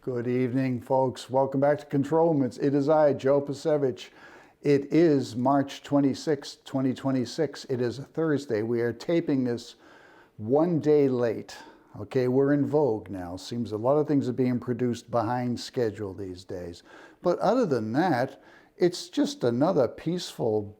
Good evening, folks. Welcome back to Control Rooms. It is I, Joe Pasevich. It is March 26, 2026. It is a Thursday. We are taping this one day late. Okay, we're in vogue now. Seems a lot of things are being produced behind schedule these days. But other than that, it's just another peaceful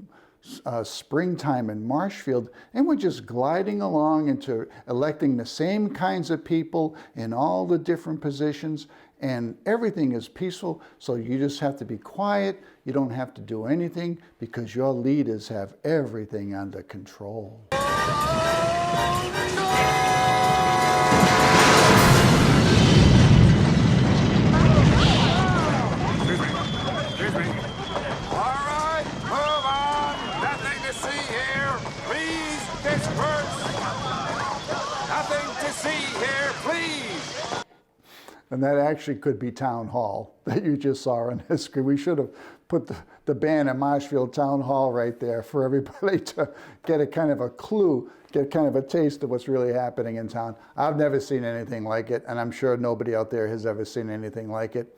springtime in Marshfield, and we're just gliding along into electing the same kinds of people in all the different positions, and everything is peaceful. So you just have to be quiet. You don't have to do anything because your leaders have everything under control. And that actually could be Town Hall that you just saw on the screen. We should have put the banner Marshfield Town Hall right there for everybody to get a kind of a clue, get kind of a taste of what's really happening in town. I've never seen anything like it, and I'm sure nobody out there has ever seen anything like it.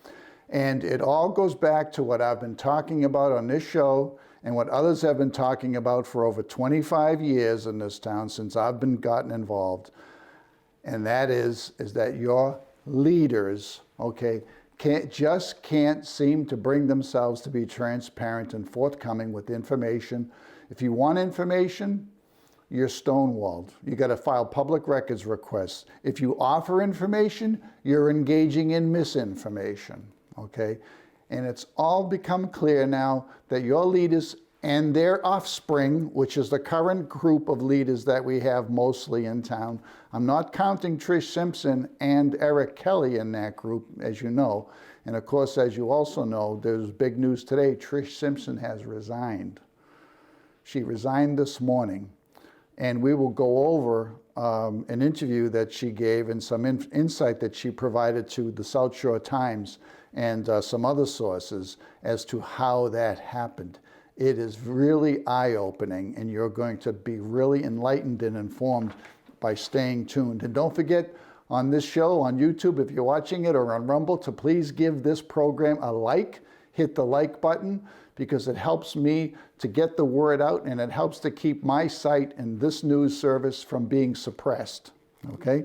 And it all goes back to what I've been talking about on this show and what others have been talking about for over 25 years in this town since I've been gotten involved. And that is that your leaders, okay, can't seem to bring themselves to be transparent and forthcoming with information. If you want information, you're stonewalled. You got to file public records requests. If you offer information, you're engaging in misinformation, okay? And it's all become clear now that your leaders and their offspring, which is the current group of leaders that we have mostly in town. I'm not counting Trish Simpson and Eric Kelly in that group, as you know. And of course, as you also know, there's big news today. Trish Simpson has resigned. She resigned this morning. And we will go over an interview that she gave and some insight that she provided to the South Shore Times and some other sources as to how that happened. It is really eye-opening, and you're going to be really enlightened and informed by staying tuned. And don't forget, on this show, on YouTube, if you're watching it, or on Rumble, to please give this program a like. Hit the like button, because it helps me to get the word out, and it helps to keep my site and this news service from being suppressed, okay?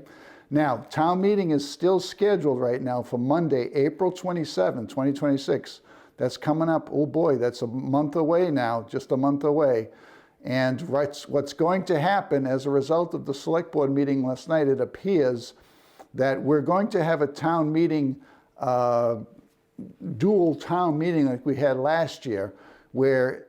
Now, town meeting is still scheduled right now for Monday, April 27, 2026. That's coming up. Oh boy, that's a month away now, just a month away. And what's going to happen as a result of the select board meeting last night, it appears that we're going to have a town meeting, dual town meeting like we had last year, where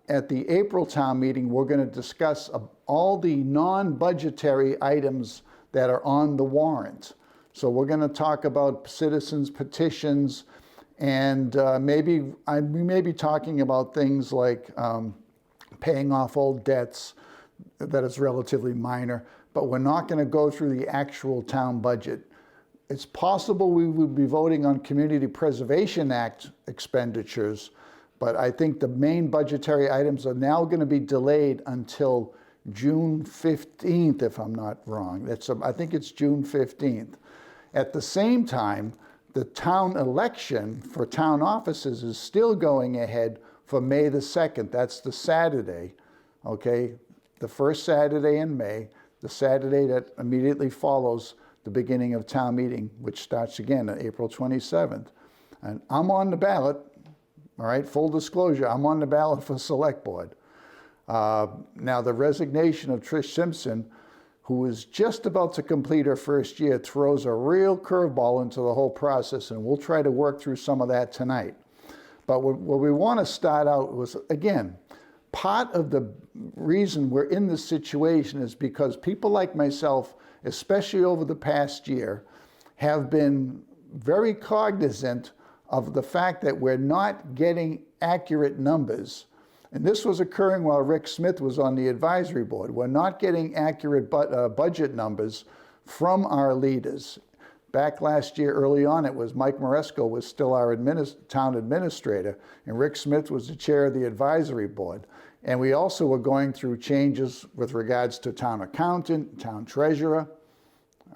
at the April town meeting, we're going to discuss all the non-budgetary items that are on the warrant. So we're going to talk about citizens' petitions, and we may be talking about things like paying off old debts. That is relatively minor, but we're not going to go through the actual town budget. It's possible we would be voting on Community Preservation Act expenditures, but I think the main budgetary items are now going to be delayed until June 15th, if I'm not wrong. I think it's June 15th. At the same time, the town election for town offices is still going ahead for May the 2nd. That's the Saturday, okay? The first Saturday in May, the Saturday that immediately follows the beginning of town meeting, which starts again on April 27th. And I'm on the ballot, all right? Full disclosure, I'm on the ballot for select board. Now, the resignation of Trish Simpson, who is just about to complete her first year, throws a real curveball into the whole process, and we'll try to work through some of that tonight. But what we want to start out was, again, part of the reason we're in this situation is because people like myself, especially over the past year, have been very cognizant of the fact that we're not getting accurate numbers. And this was occurring while Rick Smith was on the advisory board. We're not getting accurate budget numbers from our leaders. Back last year, early on, it was Mike Maresco was still our town administrator, and Rick Smith was the chair of the advisory board. And we also were going through changes with regards to town accountant, town treasurer,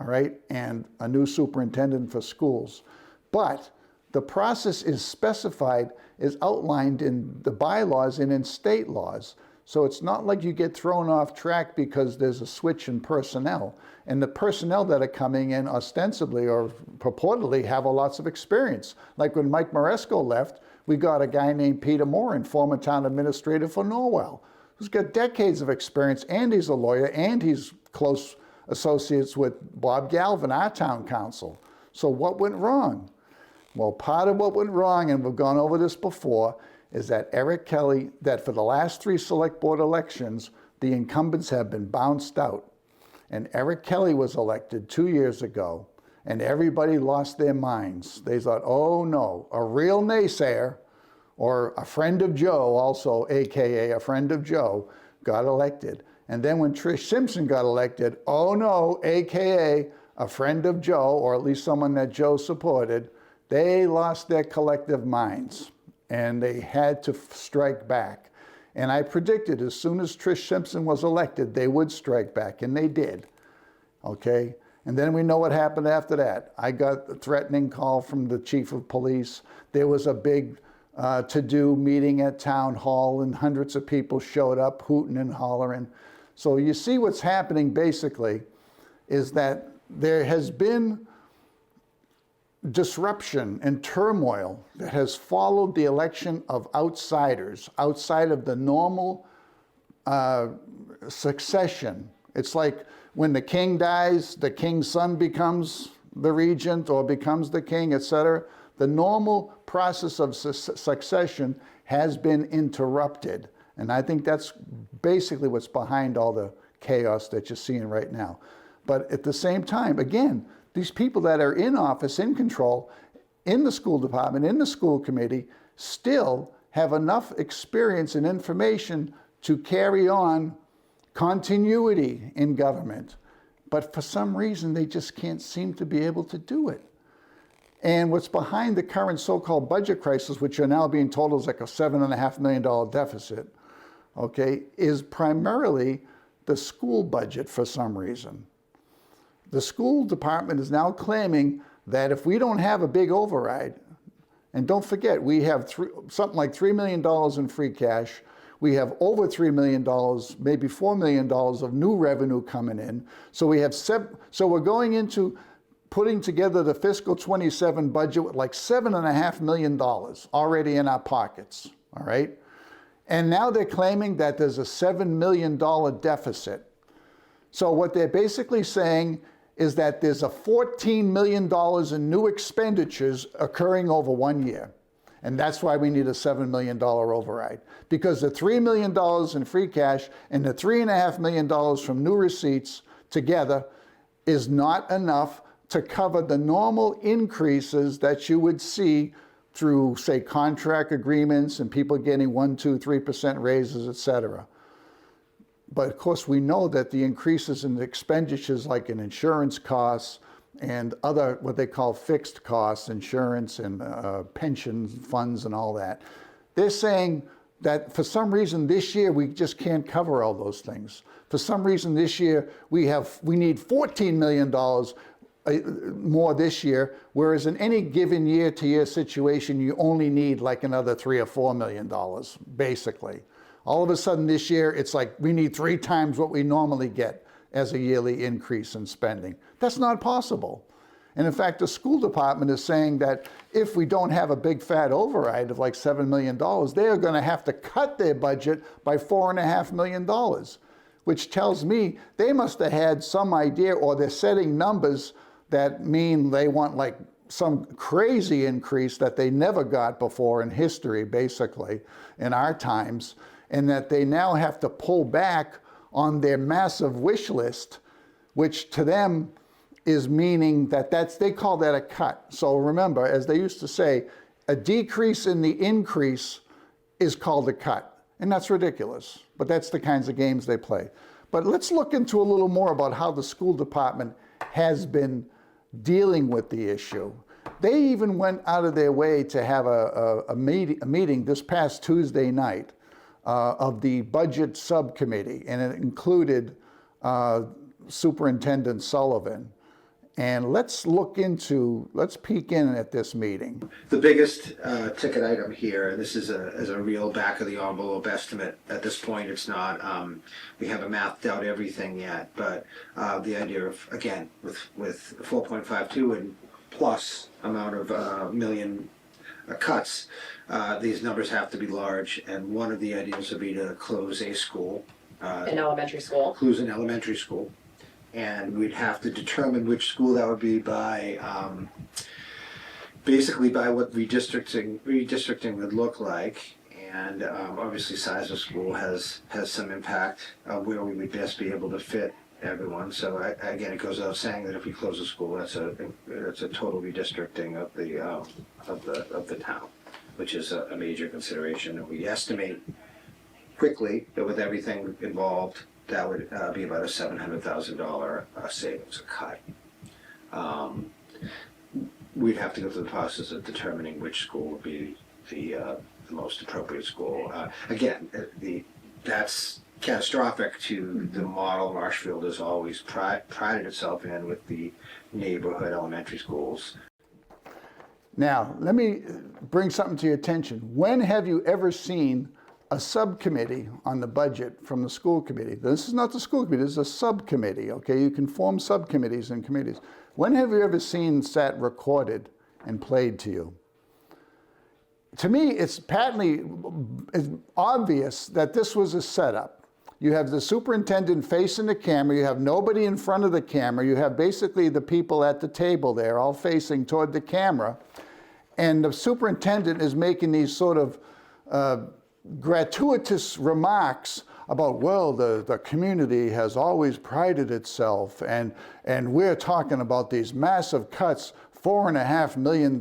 all right, and a new superintendent for schools. But the process is specified, is outlined in the bylaws and in state laws. So it's not like you get thrown off track because there's a switch in personnel. And the personnel that are coming in ostensibly or purportedly have lots of experience. Like when Mike Maresco left, we got a guy named Peter Moran, former town administrator for Norwell, who's got decades of experience, and he's a lawyer, and he's close associates with Bob Galvin, our town council. So what went wrong? Well, part of what went wrong, and we've gone over this before, is that Eric Kelly, that for the last 3 select board elections, the incumbents have been bounced out. And Eric Kelly was elected 2 years ago, and everybody lost their minds. They thought, oh no, a real naysayer, or a friend of Joe, also AKA a friend of Joe, got elected. And then when Trish Simpson got elected, oh no, AKA a friend of Joe, or at least someone that Joe supported, they lost their collective minds. And they had to strike back. And I predicted as soon as Trish Simpson was elected, they would strike back, and they did, okay? And then we know what happened after that. I got a threatening call from the chief of police. There was a big to-do meeting at town hall, and hundreds of people showed up hooting and hollering. So you see what's happening basically is that there has been disruption and turmoil that has followed the election of outsiders outside of the normal succession. It's like when the king dies, the king's son becomes the regent or becomes the king, etc. The normal process of succession has been interrupted. And I think that's basically what's behind all the chaos that you're seeing right now. But at the same time, again, these people that are in office, in control, in the school department, in the school committee, still have enough experience and information to carry on continuity in government. But for some reason, they just can't seem to be able to do it. And what's behind the current so-called budget crisis, which you're now being told is like a $7.5 million deficit, okay, is primarily the school budget for some reason. The school department is now claiming that if we don't have a big override, and don't forget, we have something like $3 million in free cash, we have over $3 million, maybe $4 million of new revenue coming in. So we have so we're going into putting together the fiscal 27 budget with like $7.5 million already in our pockets, all right? And now they're claiming that there's a $7 million deficit. So what they're basically saying is that there's a $14 million in new expenditures occurring over 1 year. And that's why we need a $7 million override. Because the $3 million in free cash and the $3.5 million from new receipts together is not enough to cover the normal increases that you would see through, say, contract agreements and people getting 1%, 2%, 3% raises, et cetera. But of course, we know that the increases in the expenditures, like in insurance costs and other what they call fixed costs, insurance and pension funds and all that, they're saying that for some reason this year we just can't cover all those things. For some reason this year we need $14 million more this year, whereas in any given year-to-year situation you only need like another $3 or $4 million, basically. All of a sudden this year, it's like we need 3 times what we normally get as a yearly increase in spending. That's not possible. And in fact, the school department is saying that if we don't have a big fat override of like $7 million, they are going to have to cut their budget by $4.5 million, which tells me they must have had some idea, or they're setting numbers that mean they want like some crazy increase that they never got before in history, basically, in our times, and that they now have to pull back on their massive wish list, which to them is meaning that they call that a cut. So remember, as they used to say, a decrease in the increase is called a cut. And that's ridiculous, but that's the kinds of games they play. But let's look into a little more about how the school department has been dealing with the issue. They even went out of their way to have a meeting this past Tuesday night of the budget subcommittee, and it included Superintendent Sullivan. And let's peek in at this meeting. The biggest ticket item here, and this is a real back of the envelope estimate. At this point, it's not, we haven't mathed out everything yet, but the idea of, again, with 4.52 and plus amount of million cuts, these numbers have to be large, and one of the ideas would be to close a school. An elementary school. Close an elementary school. And we'd have to determine which school that would be by, basically by what redistricting would look like. And obviously size of school has some impact where we would best be able to fit everyone. So again, it goes without saying that if we close a school, that's a total redistricting of the town, which is a major consideration. And we estimate quickly that with everything involved, that would be about a $700,000 savings, a cut. We'd have to go through the process of determining which school would be the most appropriate school. Again, that's catastrophic to the model Marshfield has always prided itself in with the neighborhood elementary schools. Now, let me bring something to your attention. When have you ever seen a subcommittee on the budget from the school committee? This is not the school committee, this is a subcommittee, okay? You can form subcommittees and committees. When have you ever seen that recorded and played to you? To me, it's obvious that this was a setup. You have the superintendent facing the camera, you have nobody in front of the camera, you have basically the people at the table there all facing toward the camera, and the superintendent is making these sort of gratuitous remarks about, well, the community has always prided itself, and we're talking about these massive cuts, $4.5 million.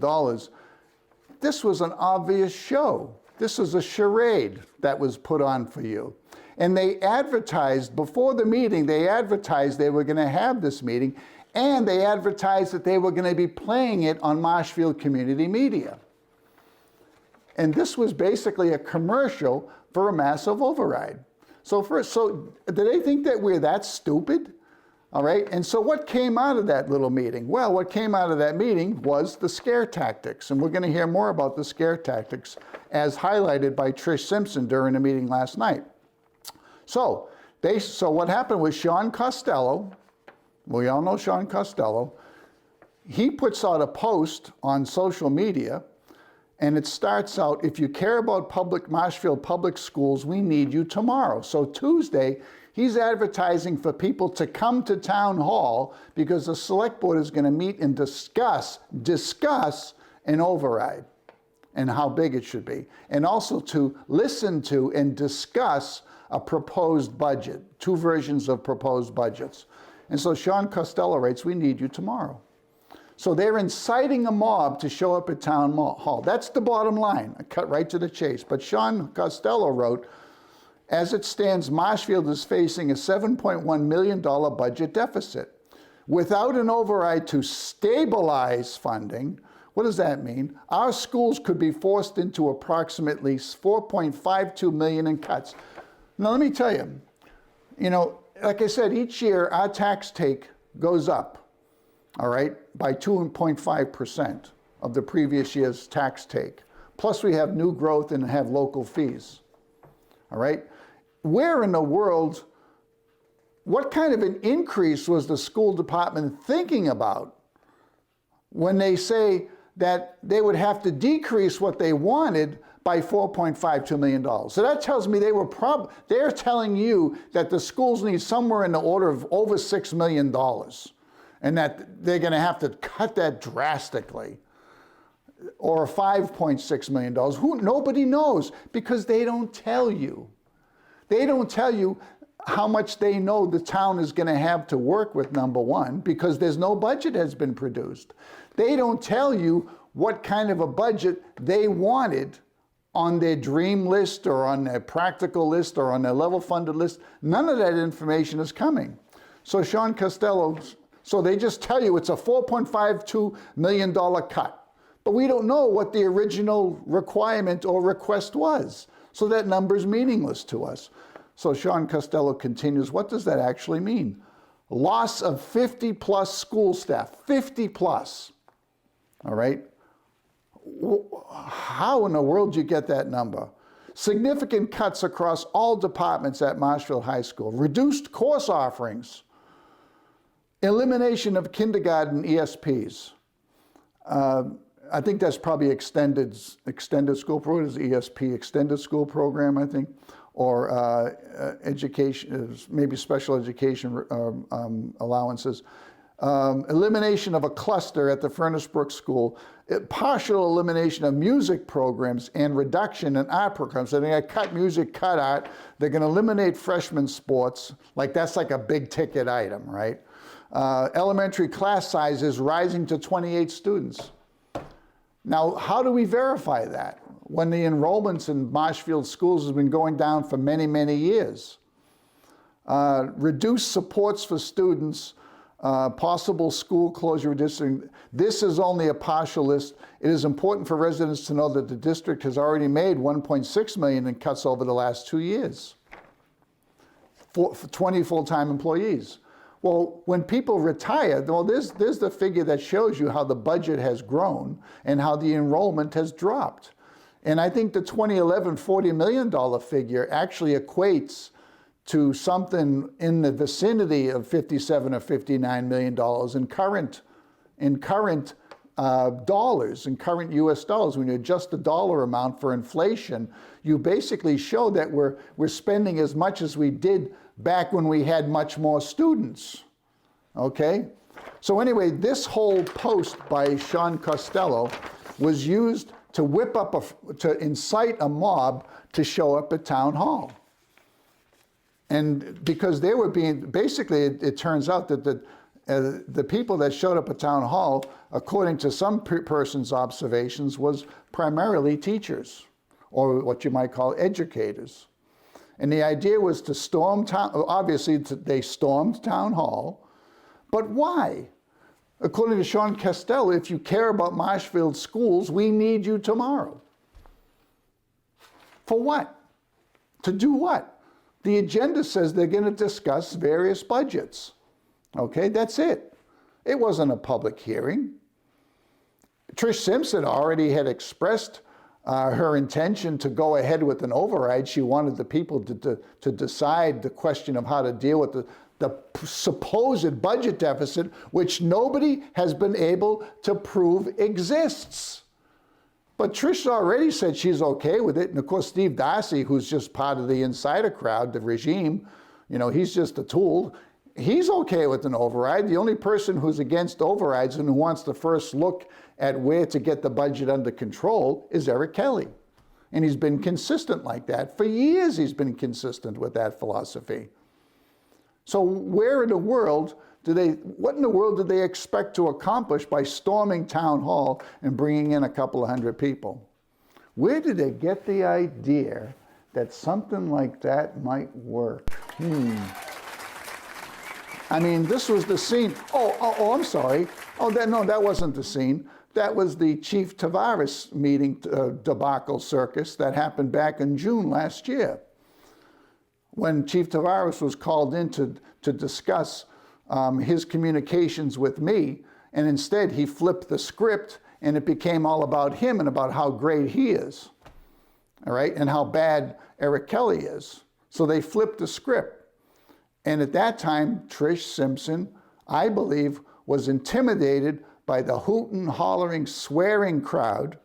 This was an obvious show. This was a charade that was put on for you. And they advertised, before the meeting, they advertised they were going to have this meeting, and they advertised that they were going to be playing it on Marshfield Community Media. And this was basically a commercial for a massive override. So did they think that we're that stupid? All right, and so what came out of that little meeting? Well, what came out of that meeting was the scare tactics, and we're going to hear more about the scare tactics as highlighted by Trish Simpson during the meeting last night. So what happened was Sean Costello, we all know Sean Costello, he puts out a post on social media, and it starts out, if you care about Marshfield Public Schools, we need you tomorrow. So Tuesday, he's advertising for people to come to town hall because the select board is going to meet and discuss an override and how big it should be. And also to listen to and discuss a proposed budget, two versions of proposed budgets. And so Sean Costello writes, we need you tomorrow. So they're inciting a mob to show up at town hall. That's the bottom line. I cut right to the chase. But Sean Costello wrote, as it stands, Marshfield is facing a $7.1 million budget deficit. Without an override to stabilize funding, what does that mean? Our schools could be forced into approximately $4.52 million in cuts. Now let me tell you, like I said, each year our tax take goes up, all right, by 2.5% of the previous year's tax take. Plus we have new growth and have local fees, all right? Where in the world, what kind of an increase was the school department thinking about when they say that they would have to decrease what they wanted by $4.52 million? So that tells me they're telling you that the schools need somewhere in the order of over $6 million and that they're going to have to cut that drastically, or $5.6 million. Nobody knows because they don't tell you. They don't tell you how much they know the town is going to have to work with, number one, because there's no budget has been produced. They don't tell you what kind of a budget they wanted on their dream list or on their practical list or on their level funded list. None of that information is coming. So Sean Costello, so they just tell you it's a $4.52 million cut. But we don't know what the original requirement or request was. So that number is meaningless to us. So Sean Costello continues, what does that actually mean? Loss of 50 plus school staff, 50 plus. All right? How in the world do you get that number? Significant cuts across all departments at Marshfield High School. Reduced course offerings. Elimination of kindergarten ESPs. I think that's probably extended school program, is ESP, extended school program, I think, or education, maybe special education allowances. Elimination of a cluster at the Furnace Brook School, partial elimination of music programs and reduction in art programs. So they're going to cut music, cut art. They're going to eliminate freshman sports. Like that's like a big ticket item, right? Elementary class sizes rising to 28 students. Now, how do we verify that when the enrollments in Marshfield schools has been going down for many, many years? Reduced supports for students, possible school closure district. This is only a partial list. It is important for residents to know that the district has already made $1.6 million in cuts over the last 2 years for 20 full-time employees. Well, when people retire, well, there's the figure that shows you how the budget has grown and how the enrollment has dropped. And I think the 2011 $40 million figure actually equates to something in the vicinity of $57 or $59 million in current dollars, in current US dollars. When you adjust the dollar amount for inflation, you basically show that we're spending as much as we did back when we had much more students, okay? So anyway, this whole post by Sean Costello was used to whip up, to incite a mob to show up at town hall. And because they were being, basically it turns out that the people that showed up at town hall, according to some person's observations, was primarily teachers, or what you might call educators. And the idea was to storm town, obviously they stormed town hall, but why? According to Sean Costello, if you care about Marshfield schools, we need you tomorrow. For what? To do what? The agenda says they're going to discuss various budgets. Okay, that's it. It wasn't a public hearing. Trish Simpson already had expressed her intention to go ahead with an override. She wanted the people to decide the question of how to deal with the supposed budget deficit, which nobody has been able to prove exists. But Trish already said she's okay with it. And of course, Steve Darcy, who's just part of the insider crowd, the regime, you know, he's just a tool. He's okay with an override. The only person who's against overrides and who wants to first look at where to get the budget under control is Eric Kelly. And he's been consistent like that. For years he's been consistent with that philosophy. So where in the world what in the world did they expect to accomplish by storming town hall and bringing in a couple of hundred people? Where did they get the idea that something like that might work? I mean, this was the scene. Oh, I'm sorry. No, that wasn't the scene. That was the Chief Tavares meeting debacle circus that happened back in June last year, when Chief Tavares was called in to discuss his communications with me, and instead he flipped the script and it became all about him and about how great he is, all right, and how bad Eric Kelly is. So they flipped the script. And at that time, Trish Simpson, I believe, was intimidated by the hooting, hollering, swearing crowd.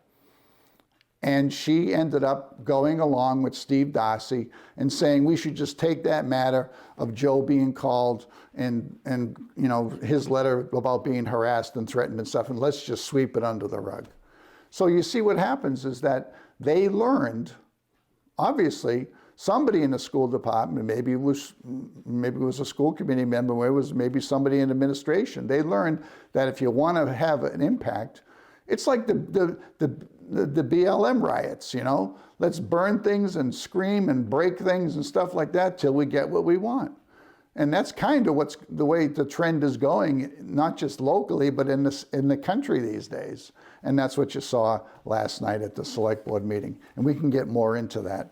And she ended up going along with Steve Darcy and saying we should just take that matter of Joe being called and you know, his letter about being harassed and threatened and stuff, and let's just sweep it under the rug. So you see what happens is that they learned, obviously, somebody in the school department, maybe it was a school committee member, or it was maybe somebody in administration. They learned that if you want to have an impact, it's like the BLM riots, you know? Let's burn things and scream and break things and stuff like that till we get what we want. And that's kind of the way the trend is going, not just locally, but in the country these days. And that's what you saw last night at the select board meeting. And we can get more into that.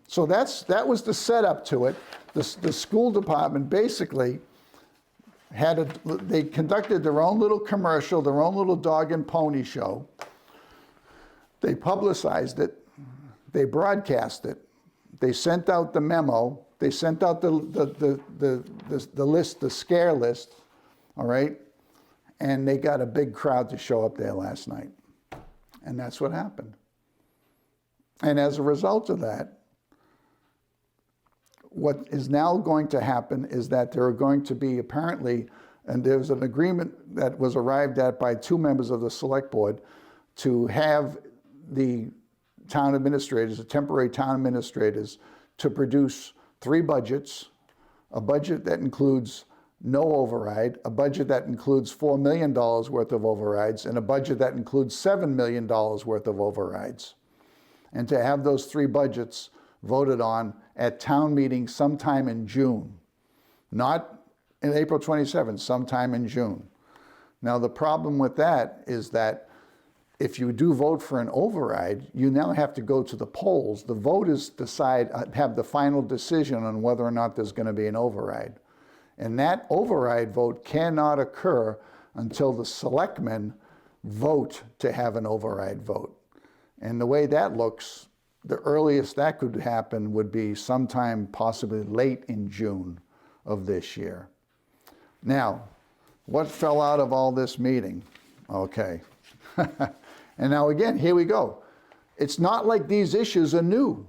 So that was the setup to it. The school department basically they conducted their own little commercial, their own little dog and pony show. They publicized it, they broadcast it, they sent out the memo, they sent out the list, the scare list, all right? And they got a big crowd to show up there last night. And that's what happened. And as a result of that, what is now going to happen is that there are going to be apparently, and there's an agreement that was arrived at by 2 members of the select board to have the town administrators, the temporary town administrators, to produce 3 budgets, a budget that includes no override, a budget that includes $4 million worth of overrides, and a budget that includes $7 million worth of overrides. And to have those 3 budgets voted on at town meeting sometime in June, not in April 27th, sometime in June. Now the problem with that is that if you do vote for an override, you now have to go to the polls. The voters have the final decision on whether or not there's going to be an override. And that override vote cannot occur until the selectmen vote to have an override vote. And the way that looks, the earliest that could happen would be sometime possibly late in June of this year. Now, what fell out of all this meeting? Okay. And now again, here we go. It's not like these issues are new,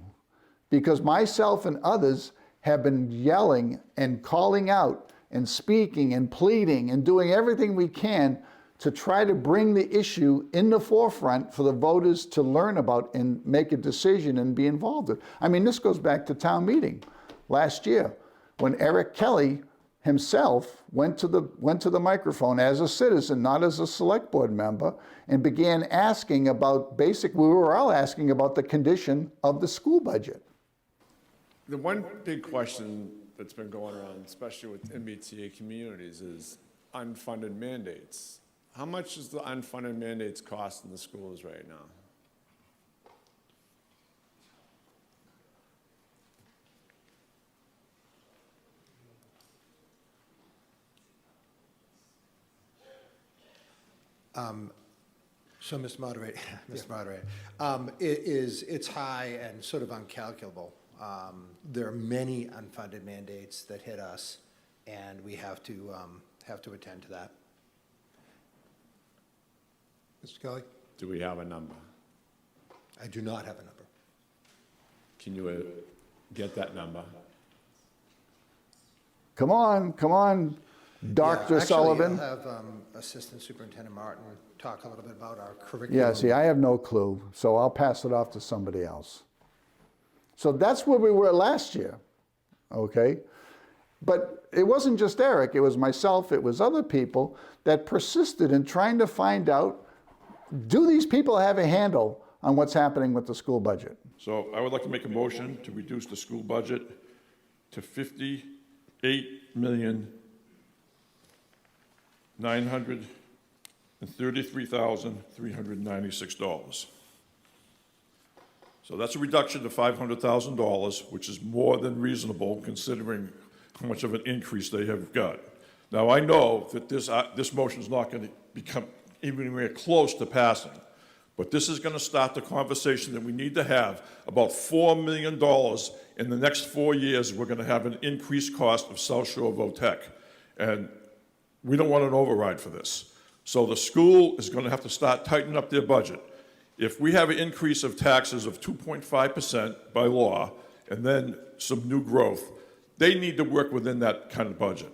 because myself and others have been yelling and calling out and speaking and pleading and doing everything we can to try to bring the issue in the forefront for the voters to learn about and make a decision and be involved in. I mean, this goes back to town meeting last year when Eric Kelly himself went to the microphone as a citizen, not as a select board member, and began asking about we were all asking about the condition of the school budget. The one big question that's been going around, especially with MBTA communities, is unfunded mandates. How much does the unfunded mandates cost in the schools right now? So, Mr. Moderator, it's high and sort of uncalculable. There are many unfunded mandates that hit us, and we have to attend to that. Mr. Kelly? Do we have a number? I do not have a number. Can you get that number? Come on, Dr. Sullivan. Actually, I'll have Assistant Superintendent Martin talk a little bit about our curriculum. Yeah, see, I have no clue, so I'll pass it off to somebody else. So that's where we were last year, okay? But it wasn't just Eric, it was myself, it was other people that persisted in trying to find out, do these people have a handle on what's happening with the school budget? So I would like to make a motion to reduce the school budget to $58,933,396. So that's a reduction of $500,000, which is more than reasonable considering how much of an increase they have got. Now I know that this motion is not going to become anywhere close to passing, but this is going to start the conversation that we need to have about $4 million in the next 4 years. We're going to have an increased cost of South Shore VOTEC, and we don't want an override for this. So the school is going to have to start tightening up their budget. If we have an increase of taxes of 2.5% by law, and then some new growth, they need to work within that kind of budget.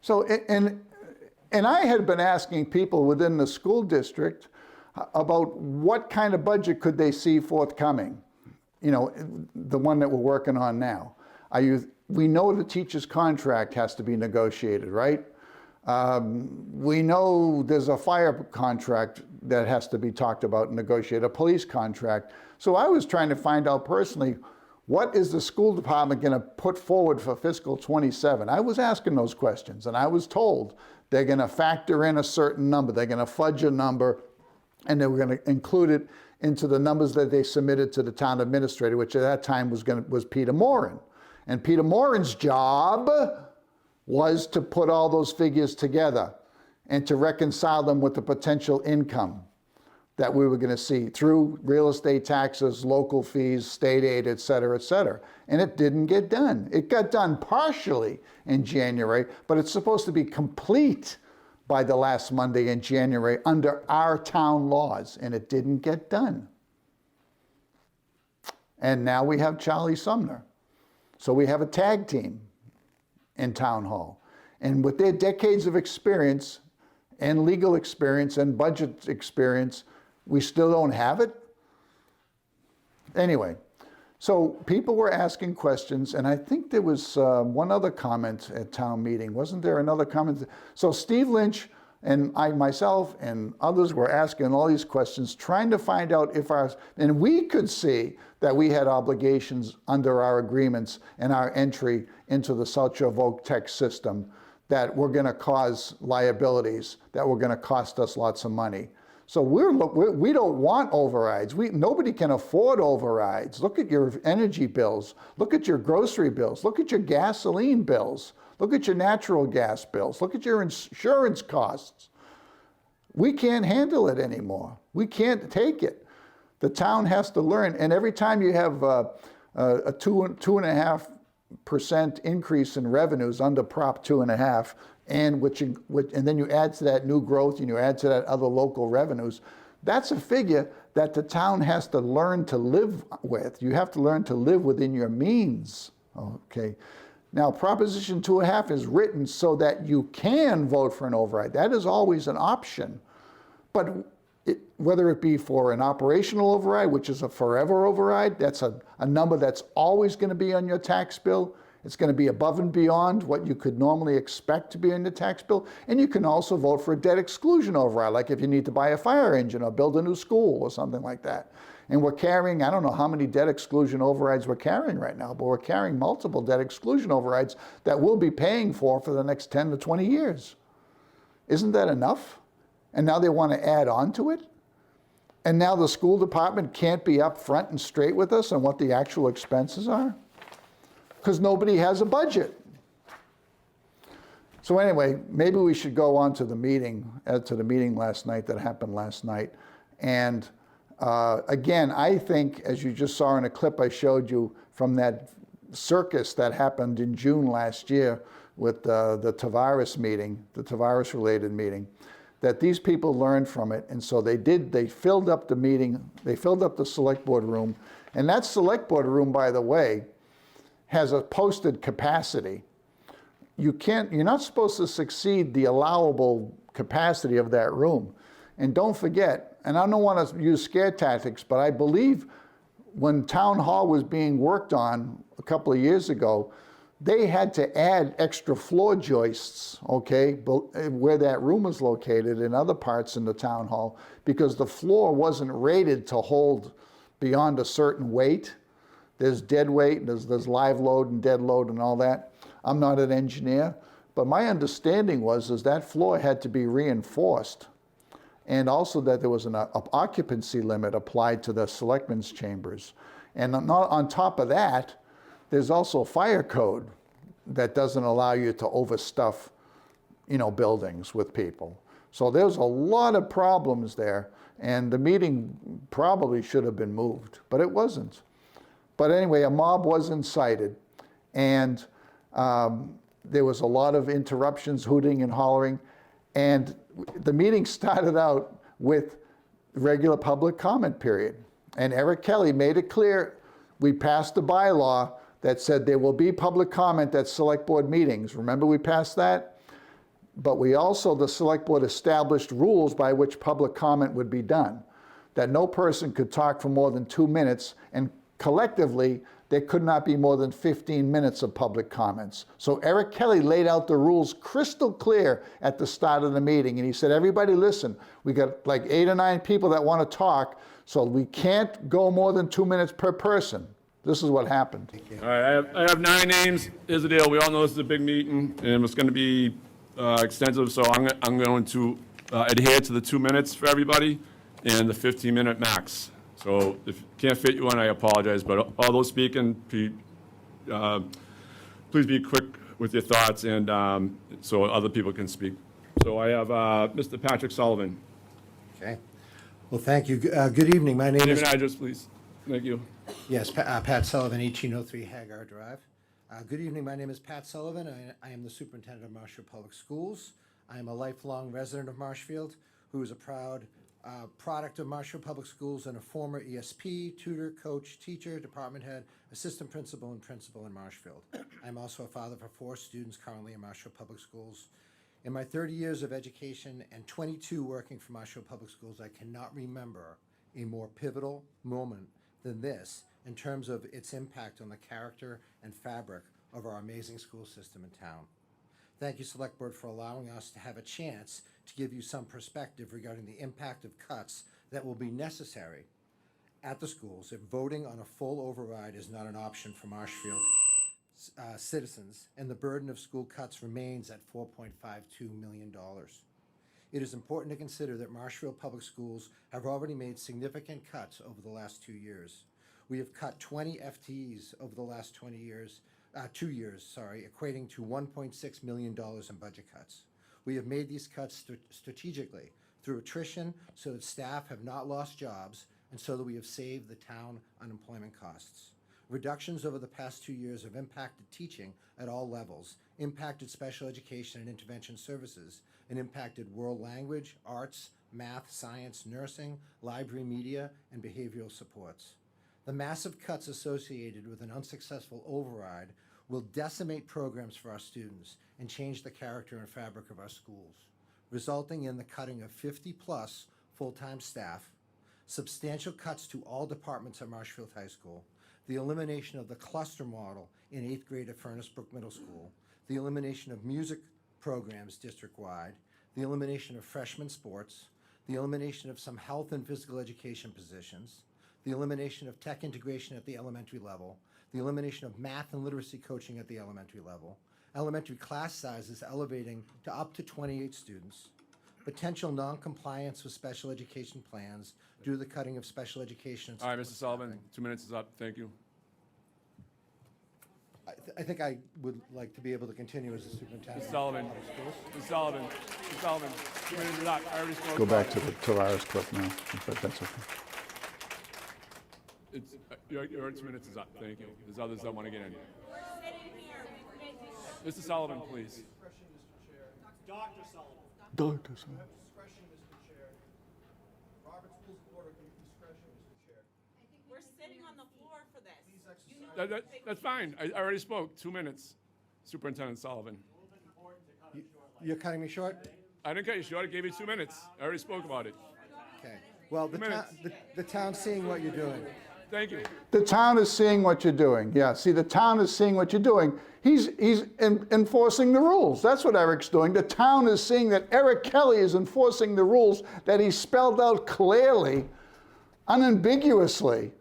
So, and I had been asking people within the school district about what kind of budget could they see forthcoming, you know, the one that we're working on now. We know the teacher's contract has to be negotiated, right? We know there's a fire contract that has to be talked about and negotiated, a police contract. So I was trying to find out personally, what is the school department going to put forward for fiscal 27? I was asking those questions, and I was told they're going to factor in a certain number. They're going to fudge a number, and they were going to include it into the numbers that they submitted to the town administrator, which at that time was Peter Morin. And Peter Morin's job was to put all those figures together and to reconcile them with the potential income that we were going to see through real estate taxes, local fees, state aid, et cetera, et cetera. And it didn't get done. It got done partially in January, but it's supposed to be complete by the last Monday in January under our town laws, and it didn't get done. And now we have Charlie Sumner. So we have a tag team in town hall. And with their decades of experience and legal experience and budget experience, we still don't have it? Anyway, so people were asking questions, and I think there was one other comment at town meeting. Wasn't there another comment? So Steve Lynch and I, myself, and others were asking all these questions, trying to find out if and we could see that we had obligations under our agreements and our entry into the South Shore Voc Tech system that were going to cause liabilities, that were going to cost us lots of money. So we don't want overrides. Nobody can afford overrides. Look at your energy bills. Look at your grocery bills. Look at your gasoline bills. Look at your natural gas bills. Look at your insurance costs. We can't handle it anymore. We can't take it. The town has to learn. And every time you have a 2.5% increase in revenues under Prop 2.5, and then you add to that new growth and you add to that other local revenues, that's a figure that the town has to learn to live with. You have to learn to live within your means, okay? Now, Proposition 2.5 is written so that you can vote for an override. That is always an option. But whether it be for an operational override, which is a forever override, that's a number that's always going to be on your tax bill. It's going to be above and beyond what you could normally expect to be in the tax bill. And you can also vote for a debt exclusion override, like if you need to buy a fire engine or build a new school or something like that. And we're carrying, I don't know how many debt exclusion overrides we're carrying right now, but we're carrying multiple debt exclusion overrides that we'll be paying for the next 10 to 20 years. Isn't that enough? And now they want to add on to it? And now the school department can't be up front and straight with us on what the actual expenses are? Because nobody has a budget. So anyway, maybe we should go on to the meeting last night that happened last night. And again, I think, as you just saw in a clip I showed you from that circus that happened in June last year with the Tavares meeting, the Tavares-related meeting, that these people learned from it. And so they filled up the meeting, they filled up the select board room. And that select board room, by the way, has a posted capacity. You're not supposed to exceed the allowable capacity of that room. And don't forget, and I don't want to use scare tactics, but I believe when Town Hall was being worked on a couple of years ago, they had to add extra floor joists, okay, where that room is located in other parts in the Town Hall, because the floor wasn't rated to hold beyond a certain weight. There's dead weight, there's live load and dead load and all that. I'm not an engineer, but my understanding is that floor had to be reinforced, and also that there was an occupancy limit applied to the selectmen's chambers. And on top of that, there's also a fire code that doesn't allow you to overstuff, buildings with people. So there's a lot of problems there, and the meeting probably should have been moved, but it wasn't. But anyway, a mob was incited, and there was a lot of interruptions, hooting and hollering, and the meeting started out with regular public comment period. And Eric Kelly made it clear, we passed the bylaw that said there will be public comment at select board meetings. Remember we passed that? But we also, the select board established rules by which public comment would be done, that no person could talk for more than 2 minutes, and collectively, there could not be more than 15 minutes of public comments. So Eric Kelly laid out the rules crystal clear at the start of the meeting. And he said, everybody listen, we got like 8 or 9 people that want to talk, so we can't go more than 2 minutes per person. This is what happened. All right, I have 9 names. Here's the deal. We all know this is a big meeting, and it's going to be extensive, so I'm going to adhere to the 2 minutes for everybody and the 15-minute max. So if can't fit you in, I apologize, but all those speaking, please be quick with your thoughts and so other people can speak. So I have Mr. Patrick Sullivan. Okay. Well, thank you. Good evening. My name Name is, and address, please. Thank you. yes, Pat Sullivan, 1803 Hagar Drive. Good evening. My name is Pat Sullivan. I am the superintendent of Marshfield Public Schools. I am a lifelong resident of Marshfield who is a proud product of Marshfield Public Schools and a former ESP, tutor, coach, teacher, department head, assistant principal, and principal in Marshfield. I'm also a father for 4 students currently in Marshfield Public Schools. In my 30 years of education and 22 working for Marshfield Public Schools, I cannot remember a more pivotal moment than this in terms of its impact on the character and fabric of our amazing school system in town. Thank you, Select Board, for allowing us to have a chance to give you some perspective regarding the impact of cuts that will be necessary at the schools if voting on a full override is not an option for Marshfield citizens, and the burden of school cuts remains at $4.52 million. It is important to consider that Marshfield Public Schools have already made significant cuts over the last 2 years. We have cut 20 FTEs over the last 2 years, equating to $1.6 million in budget cuts. We have made these cuts strategically through attrition so that staff have not lost jobs and so that we have saved the town unemployment costs. Reductions over the past 2 years have impacted teaching at all levels, impacted special education and intervention services, and impacted world language, arts, math, science, nursing, library media, and behavioral supports. The massive cuts associated with an unsuccessful override will decimate programs for our students and change the character and fabric of our schools, resulting in the cutting of 50+ full-time staff, substantial cuts to all departments at Marshfield High School, the elimination of the cluster model in 8th grade at Furnace Brook Middle School, the elimination of music programs district-wide, the elimination of freshman sports, the elimination of some health and physical education positions, the elimination of tech integration at the elementary level, the elimination of math and literacy coaching at the elementary level, elementary class sizes elevating to up to 28 students, potential non-compliance with special education plans due to the cutting of special education. All right, Mr. Sullivan, 2 minutes is up. Thank you. I think I would like to be able to continue as the superintendent. Mr. Sullivan, Mr. Sullivan, Mr. Sullivan, 2 minutes is up. I already spoke. Go back about to it. the Tavares clip now, but that's okay. It's, your 2 minutes is up. Thank you. There's others that want to get in. Mr. Sullivan, please. Dr. Sullivan. Doctor, sorry. Discretion, Mr. Chair. Robert's Rules of Order gives discretion, Mr. Chair. We're sitting on the floor for this. You know That's fine. I already spoke. 2 minutes. Superintendent Sullivan. You're cutting me short? I didn't cut you short. I gave you 2 minutes. I already spoke about it. Okay. Well, the town's seeing what you're doing. Thank you. The town is seeing what you're doing. Yeah, see, the town is seeing what you're doing. He's enforcing the rules. That's what Eric's doing. The town is seeing that Eric Kelly is enforcing the rules that he spelled out clearly, unambiguously,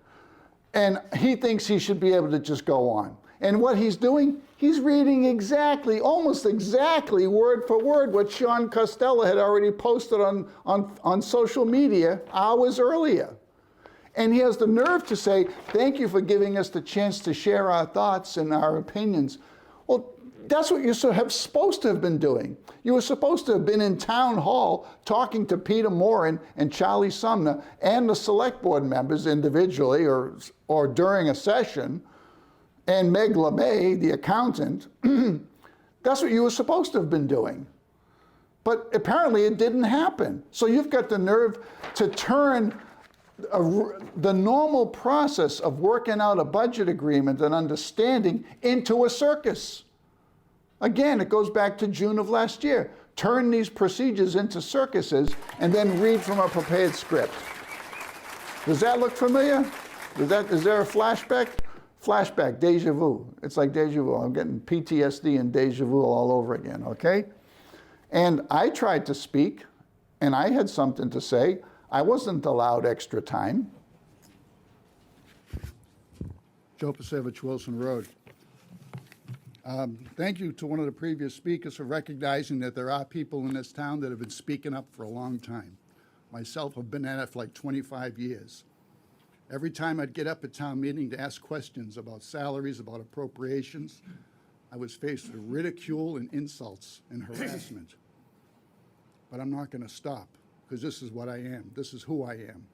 and he thinks he should be able to just go on. And what he's doing, he's reading exactly, almost exactly, word for word, what Sean Costello had already posted on social media hours earlier. And he has the nerve to say, thank you for giving us the chance to share our thoughts and our opinions. Well, that's what you're supposed to have been doing. You were supposed to have been in town hall talking to Peter Moran and Charlie Sumner and the select board members individually or during a session, and Meg LeMay, the accountant. That's what you were supposed to have been doing. But apparently it didn't happen. So you've got the nerve to turn the normal process of working out a budget agreement and understanding into a circus. Again, it goes back to June of last year. Turn these procedures into circuses and then read from a prepared script. Does that look familiar? Is there a flashback? Flashback, deja vu. It's like deja vu. I'm getting PTSD and deja vu all over again, okay? And I tried to speak, and I had something to say. I wasn't allowed extra time. Joe Pasevich, Wilson Road. Thank you to one of the previous speakers for recognizing that there are people in this town that have been speaking up for a long time. Myself, I've been at it for like 25 years. Every time I'd get up at town meeting to ask questions about salaries, about appropriations, I was faced with ridicule and insults and harassment. But I'm not going to stop, because this is what I am. This is who I am.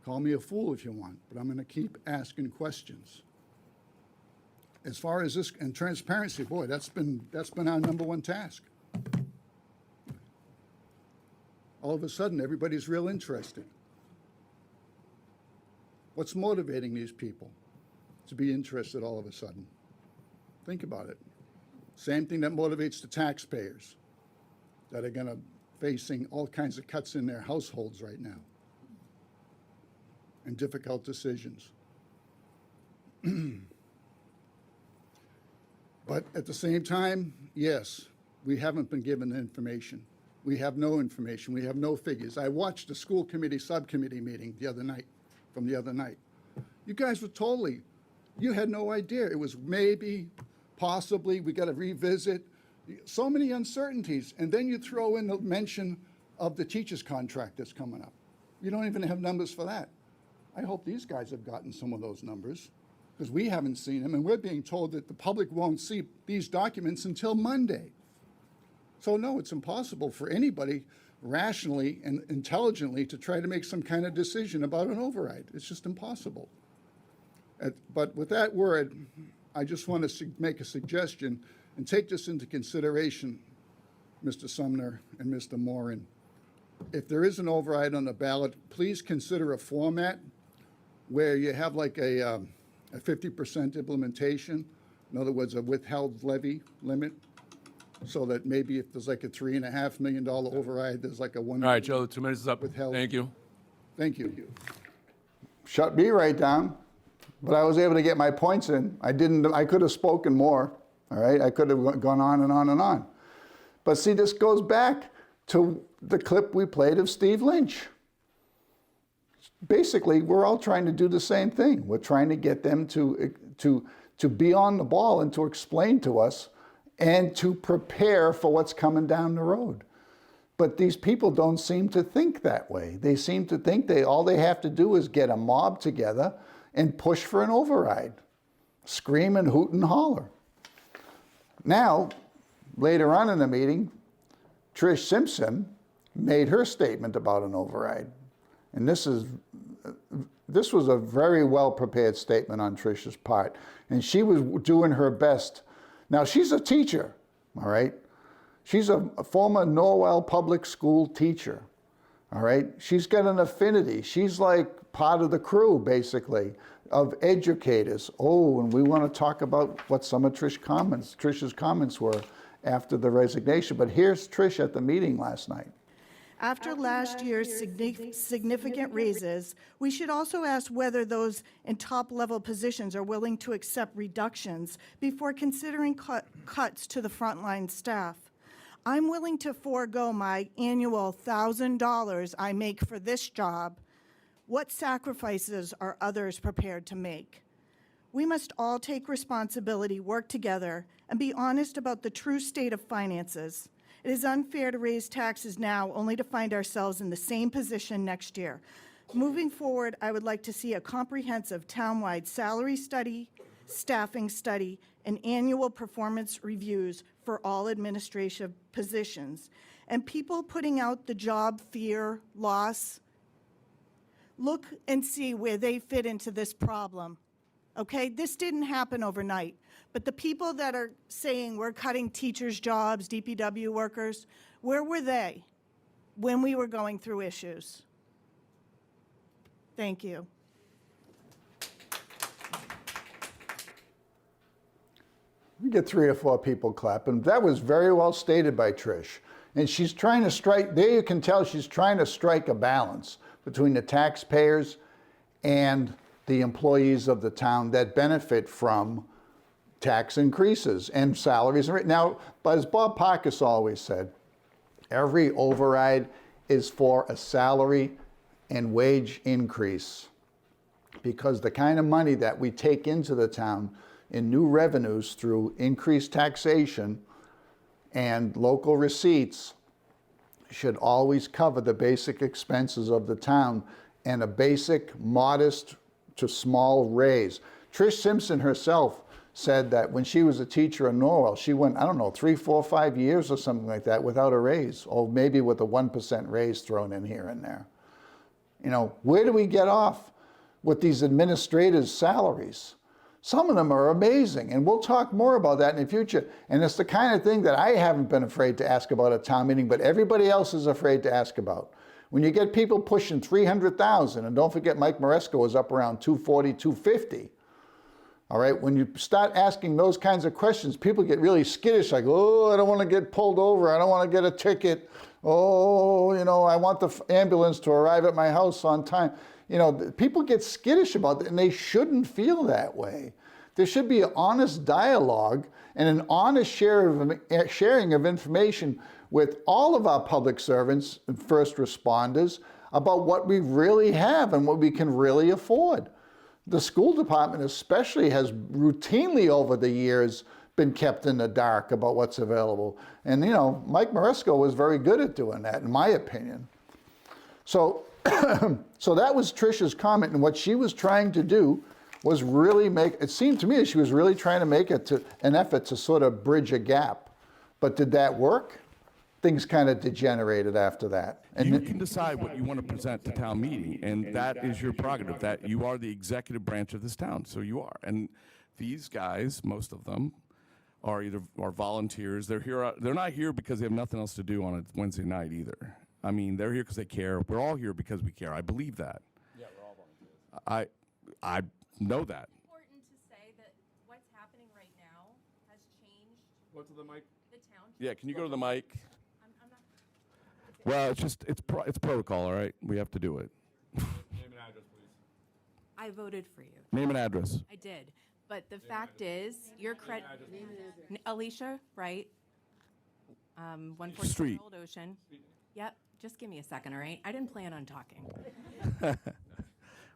Call me a fool if you want, but I'm going to keep asking questions. As far as this, and transparency, boy, that's been our number one task. All of a sudden, everybody's real interested. What's motivating these people to be interested all of a sudden? Think about it. Same thing that motivates the taxpayers that are going to facing all kinds of cuts in their households right now and difficult decisions. But at the same time, yes, we haven't been given the information. We have no information. We have no figures. I watched the school committee subcommittee meeting the other night, from the other night. You guys were totally, you had no idea. It was maybe, possibly, we got to revisit. So many uncertainties. And then you throw in the mention of the teacher's contract that's coming up. You don't even have numbers for that. I hope these guys have gotten some of those numbers, because we haven't seen them, and we're being told that the public won't see these documents until Monday. So no, it's impossible for anybody rationally and intelligently to try to make some kind of decision about an override. It's just impossible. But with that word, I just want to make a suggestion and take this into consideration, Mr. Sumner and Mr. Moran. If there is an override on the ballot, please consider a format where you have like a 50% implementation, in other words, a withheld levy limit, so that maybe if there's like a $3.5 million override, there's like a $1 All right, Joe, 2 minutes is up. Withheld. Thank you. Thank you. Shut me right down, but I was able to get my points in. I could have spoken more, all right? I could have gone on and on and on. But see, this goes back to the clip we played of Steve Lynch. Basically, we're all trying to do the same thing. We're trying to get them to be on the ball and to explain to us and to prepare for what's coming down the road. But these people don't seem to think that way. They seem to think all they have to do is get a mob together and push for an override. Scream and hoot and holler. Now, later on in the meeting, Trish Simpson made her statement about an override. And this was a very well-prepared statement on Trish's part. And she was doing her best. Now, she's a teacher, all right? She's a former Norwell public school teacher, all right? She's got an affinity. She's like part of the crew, basically, of educators. Oh, and we want to talk about what some of Trish's comments were after the resignation. But here's Trish at the meeting last night. After last year's significant raises, we should also ask whether those in top-level positions are willing to accept reductions before considering cuts to the frontline staff. I'm willing to forego my annual $1,000 I make for this job. What sacrifices are others prepared to make? We must all take responsibility, work together, and be honest about the true state of finances. It is unfair to raise taxes now only to find ourselves in the same position next year. Moving forward, I would like to see a comprehensive townwide salary study, staffing study, and annual performance reviews for all administrative positions. And people putting out the job fear, loss, look and see where they fit into this problem. Okay, this didn't happen overnight. But the people that are saying we're cutting teachers' jobs, DPW workers, where were they when we were going through issues? Thank you. We get 3 or 4 people clapping. That was very well stated by Trish. And she's trying to strike, there you can tell she's trying to strike a balance between the taxpayers and the employees of the town that benefit from tax increases and salaries. Now, but as Bob Parkus always said, every override is for a salary and wage increase, because the kind of money that we take into the town in new revenues through increased taxation and local receipts should always cover the basic expenses of the town and a basic modest to small raise. Trish Simpson herself said that when she was a teacher in Norwell, she went, I don't know, 3, 4, 5 years or something like that without a raise, or maybe with a 1% raise thrown in here and there. You know, where do we get off with these administrators' salaries? Some of them are amazing, and we'll talk more about that in the future. And it's the kind of thing that I haven't been afraid to ask about at town meeting, but everybody else is afraid to ask about. When you get people pushing 300,000, and don't forget Mike Maresco was up around 240, 250. All right, when you start asking those kinds of questions, people get really skittish, like, oh, I don't want to get pulled over, I don't want to get a ticket, oh, you know, I want the ambulance to arrive at my house on time. You know, people get skittish about that, and they shouldn't feel that way. There should be an honest dialogue and an honest sharing of information with all of our public servants and first responders about what we really have and what we can really afford. The school department especially has routinely over the years been kept in the dark about what's available. And you know, Mike Maresco was very good at doing that, in my opinion. So, so that was Tricia's comment, and what she was trying to do was really make, it seemed to me that she was really trying to make it to an effort to sort of bridge a gap. But did that work? Things kind of degenerated after that. And you can decide what you want to present to town meeting, and that is your prerogative. That you are the executive branch of this town, so you are. And these guys, most of them, are volunteers. They're here. They're not here because they have nothing else to do on a Wednesday night either. I mean, they're here because they care. We're all here because we care. I believe that. Yeah, we're all volunteers. I know that. It's important to say that what's happening right now has changed Go to the mic. the town. Yeah, can you go to the mic? I'm not. Well, it's protocol, all right? We have to do it. Name and address, please. I voted for you. Name and address. I did. But the fact is, your credit. Alicia, right? 140 Street. Old Ocean. Yep. Just give me a second, all right? I didn't plan on talking.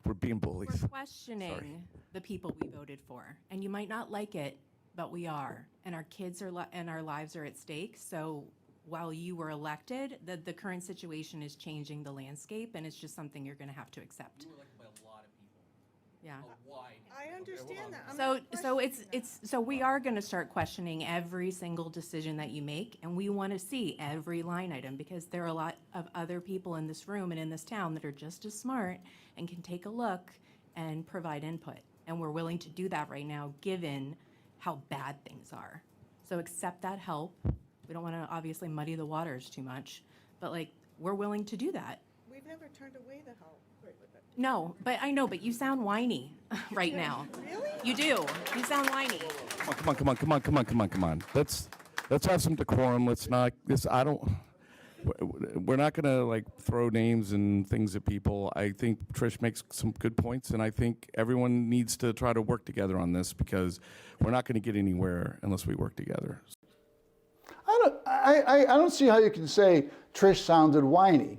We're being bullies. We're questioning the people we voted for, and you might not like it, but we are, and our kids are and our lives are at stake. So while you were elected, the current situation is changing the landscape, and it's just something you're going to have to accept. You were elected by a lot of people. Yeah. A wide. I understand that. I'm So not so we are going to start questioning every single decision that you make, and we want to see every line item, because there are a lot of other people in this room and in this town that are just as smart and can take a look and provide input. And we're willing to do that right now, given how bad things are. So accept that help. We don't want to obviously muddy the waters too much, but like, we're willing to do that. We've never turned away the help. No, but I know, but you sound whiny right now. Really? You do. You sound whiny. Come on. Let's have some decorum. Let's not. We're not gonna like throw names and things at people. I think Trish makes some good points, and I think everyone needs to try to work together on this, because we're not going to get anywhere unless we work together. I don't see how you can say Trish sounded whiny.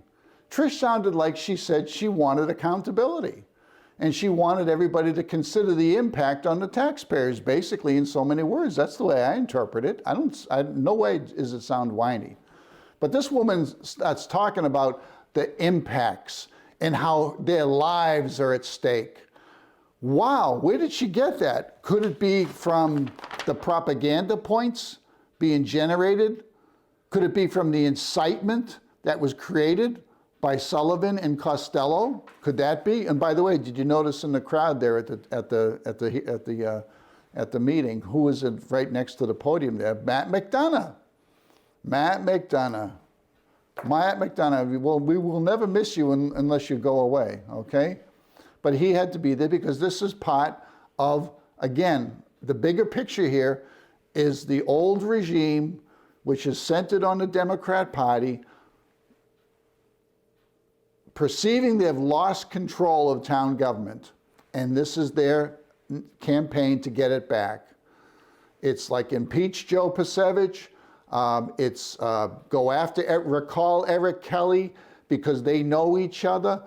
Trish sounded like she said she wanted accountability, and she wanted everybody to consider the impact on the taxpayers, basically, in so many words. That's the way I interpret it. No way does it sound whiny. But this woman starts talking about the impacts and how their lives are at stake. Wow, where did she get that? Could it be from the propaganda points being generated? Could it be from the incitement that was created by Sullivan and Costello? Could that be? And by the way, did you notice in the crowd there at the meeting, who was right next to the podium there? Matt McDonough. Matt McDonough. Well, we will never miss you unless you go away, okay? But he had to be there because this is part of, again, the bigger picture here is the old regime, which is centered on the Democrat Party, perceiving they've lost control of town government, and this is their campaign to get it back. It's like impeach Joe Pasevich. It's recall Eric Kelly because they know each other.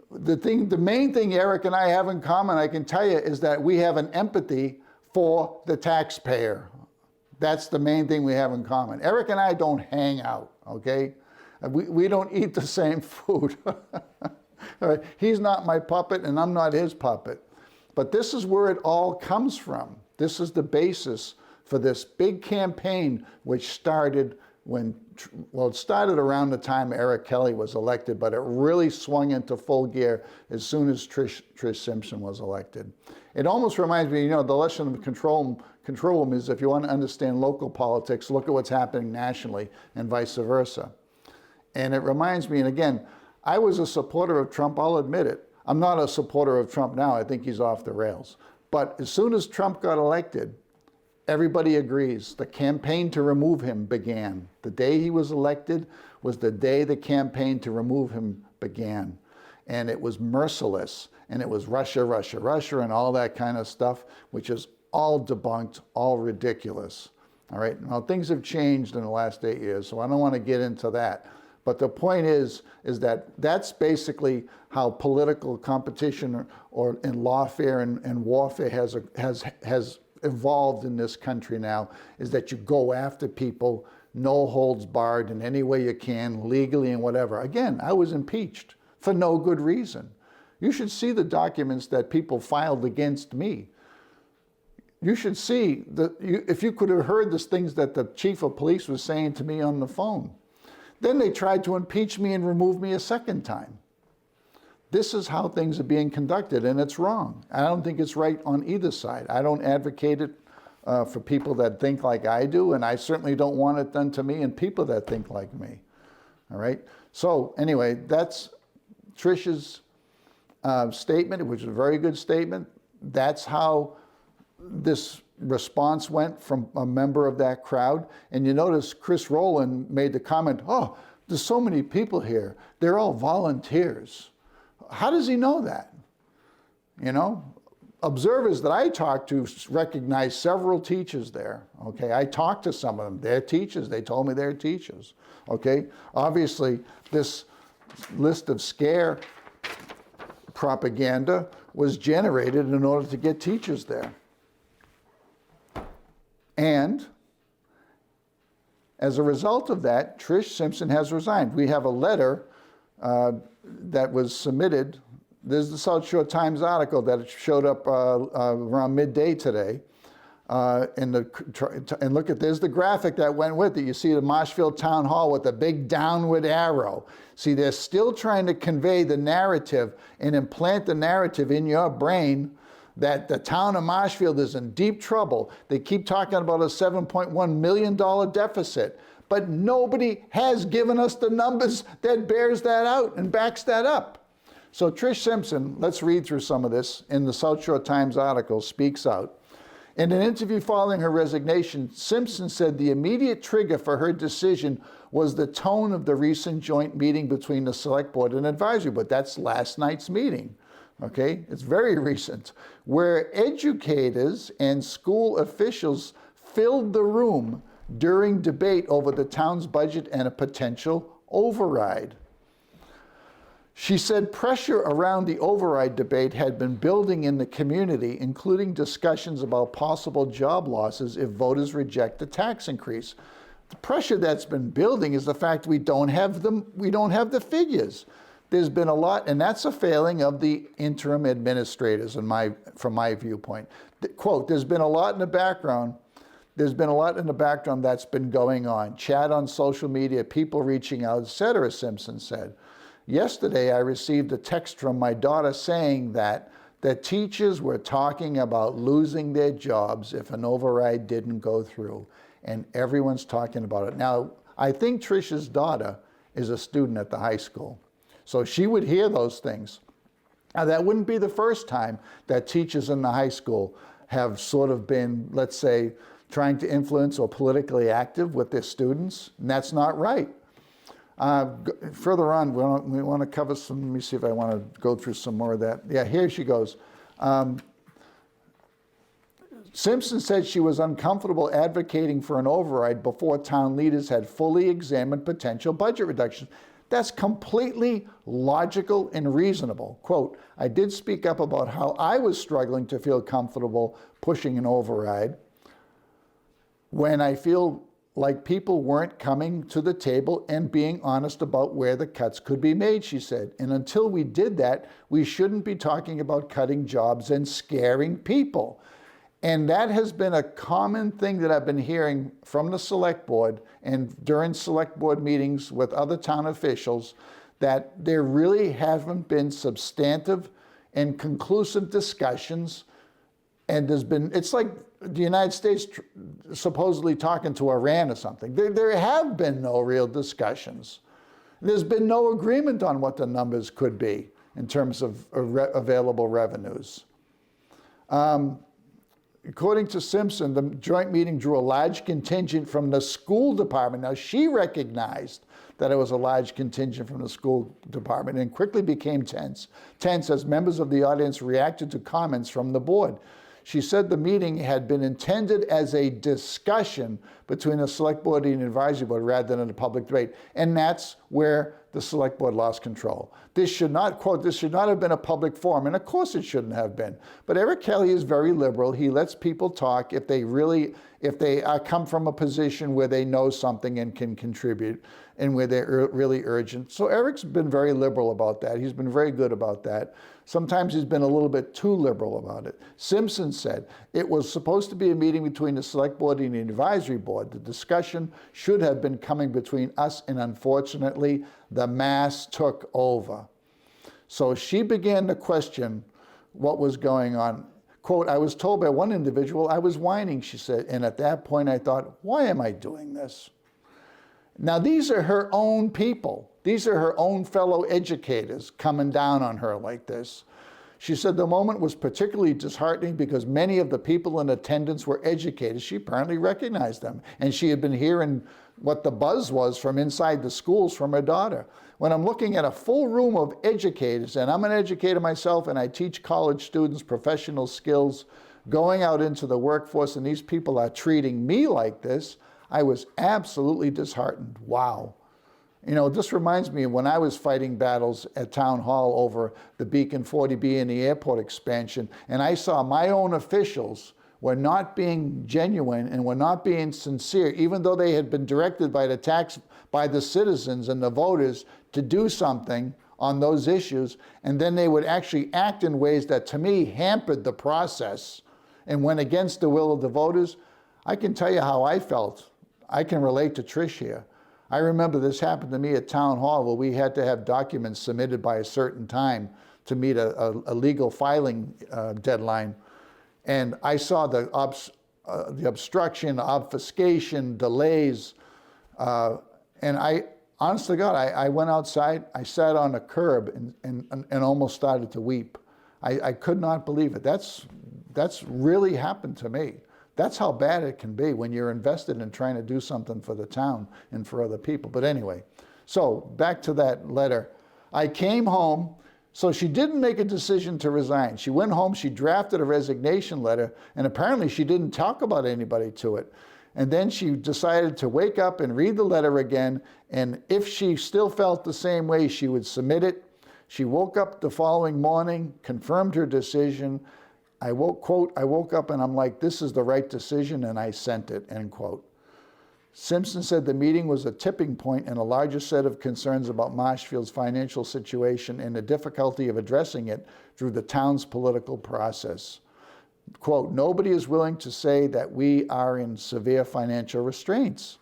The main thing Eric and I have in common, I can tell you, is that we have an empathy for the taxpayer. That's the main thing we have in common. Eric and I don't hang out, okay? We don't eat the same food. All right? He's not my puppet and I'm not his puppet. But this is where it all comes from. This is the basis for this big campaign, which started when, well, it started around the time Eric Kelly was elected, but it really swung into full gear as soon as Trish Simpson was elected. It almost reminds me, the lesson of control them is, if you want to understand local politics, look at what's happening nationally and vice versa. And it reminds me, and again, I was a supporter of Trump, I'll admit it. I'm not a supporter of Trump now, I think he's off the rails. But as soon as Trump got elected, everybody agrees the campaign to remove him began. The day he was elected was the day the campaign to remove him began. And it was merciless, and it was Russia, Russia, Russia, and all that kind of stuff, which is all debunked, all ridiculous. All right, now things have changed in the last 8 years, so I don't want to get into that. But the point is that that's basically how political competition or in lawfare and warfare has evolved in this country now, is that you go after people, no holds barred in any way you can, legally and whatever. Again, I was impeached for no good reason. You should see the documents that people filed against me. You should see, if you could have heard the things that the chief of police was saying to me on the phone. Then they tried to impeach me and remove me a second time. This is how things are being conducted, and it's wrong. I don't think it's right on either side. I don't advocate it for people that think like I do, and I certainly don't want it done to me and people that think like me. All right? So anyway, that's Trish's statement, which is a very good statement. That's how this response went from a member of that crowd. And you notice Chris Rowland made the comment, oh, there's so many people here. They're all volunteers. How does he know that? Observers that I talked to recognize several teachers there. Okay, I talked to some of them. They're teachers. They told me they're teachers. Okay, obviously this list of scare propaganda was generated in order to get teachers there. And as a result of that, Trish Simpson has resigned. We have a letter that was submitted. There's the South Shore Times article that showed up around midday today. And look at, there's the graphic that went with it. You see the Marshfield Town Hall with the big downward arrow. See, they're still trying to convey the narrative and implant the narrative in your brain that the town of Marshfield is in deep trouble. They keep talking about a $7.1 million deficit, but nobody has given us the numbers that bears that out and backs that up. So Trish Simpson, let's read through some of this in the South Shore Times article, speaks out. In an interview following her resignation, Simpson said the immediate trigger for her decision was the tone of the recent joint meeting between the Select Board and Advisory Board. That's last night's meeting. Okay, it's very recent, where educators and school officials filled the room during debate over the town's budget and a potential override. She said pressure around the override debate had been building in the community, including discussions about possible job losses if voters reject the tax increase. The pressure that's been building is the fact we don't have the figures. There's been a lot, and that's a failing of the interim administrators from my viewpoint. Quote, there's been a lot in the background. There's been a lot in the background that's been going on. Chat on social media, people reaching out, etc., Simpson said. Yesterday, I received a text from my daughter saying that teachers were talking about losing their jobs if an override didn't go through, and everyone's talking about it. Now, I think Trish's daughter is a student at the high school. So she would hear those things. Now, that wouldn't be the first time that teachers in the high school have sort of been, let's say, trying to influence or politically active with their students, and that's not right. Further on, we want to cover some, let me see if I want to go through some more of that. Yeah, here she goes. Simpson said she was uncomfortable advocating for an override before town leaders had fully examined potential budget reductions. That's completely logical and reasonable. Quote, I did speak up about how I was struggling to feel comfortable pushing an override when I feel like people weren't coming to the table and being honest about where the cuts could be made, she said. And until we did that, we shouldn't be talking about cutting jobs and scaring people. And that has been a common thing that I've been hearing from the select board and during select board meetings with other town officials, that there really haven't been substantive and conclusive discussions. And it's like the United States supposedly talking to Iran or something. There have been no real discussions. There's been no agreement on what the numbers could be in terms of available revenues. According to Simpson, the joint meeting drew a large contingent from the school department. Now, she recognized that it was a large contingent from the school department and quickly became tense as members of the audience reacted to comments from the board. She said the meeting had been intended as a discussion between the select board and the advisory board rather than a public debate. And that's where the select board lost control. This should not, quote, this should not have been a public forum. And of course it shouldn't have been. But Eric Kelly is very liberal. He lets people talk if they come from a position where they know something and can contribute and where they're really urgent. So Eric's been very liberal about that. He's been very good about that. Sometimes he's been a little bit too liberal about it. Simpson said it was supposed to be a meeting between the select board and the advisory board. The discussion should have been coming between us, and unfortunately, the mass took over. So she began to question what was going on. Quote, I was told by one individual I was whining, she said, and at that point I thought, why am I doing this? Now, these are her own people. These are her own fellow educators coming down on her like this. She said the moment was particularly disheartening because many of the people in attendance were educators. She apparently recognized them, and she had been hearing what the buzz was from inside the schools from her daughter. When I'm looking at a full room of educators, and I'm an educator myself, and I teach college students professional skills, going out into the workforce, and these people are treating me like this, I was absolutely disheartened. Wow. You know, this reminds me of when I was fighting battles at Town Hall over the Beacon 40B and the airport expansion, and I saw my own officials were not being genuine and were not being sincere, even though they had been directed by the citizens and the voters to do something on those issues, and then they would actually act in ways that, to me, hampered the process and went against the will of the voters. I can tell you how I felt. I can relate to Trish here. I remember this happened to me at Town Hall where we had to have documents submitted by a certain time to meet a legal filing deadline. And I saw the obstruction, obfuscation, delays. And I, honest to God, I went outside, I sat on a curb and almost started to weep. I could not believe it. That's really happened to me. That's how bad it can be when you're invested in trying to do something for the town and for other people. But anyway, so back to that letter. I came home, so she didn't make a decision to resign. She went home, she drafted a resignation letter, and apparently she didn't talk about anybody to it. And then she decided to wake up and read the letter again, and if she still felt the same way, she would submit it. She woke up the following morning, confirmed her decision. I woke up and I'm like, this is the right decision, and I sent it, end quote. Simpson said the meeting was a tipping point in a larger set of concerns about Marshfield's financial situation and the difficulty of addressing it through the town's political process. Quote, nobody is willing to say that we are in severe financial restraints,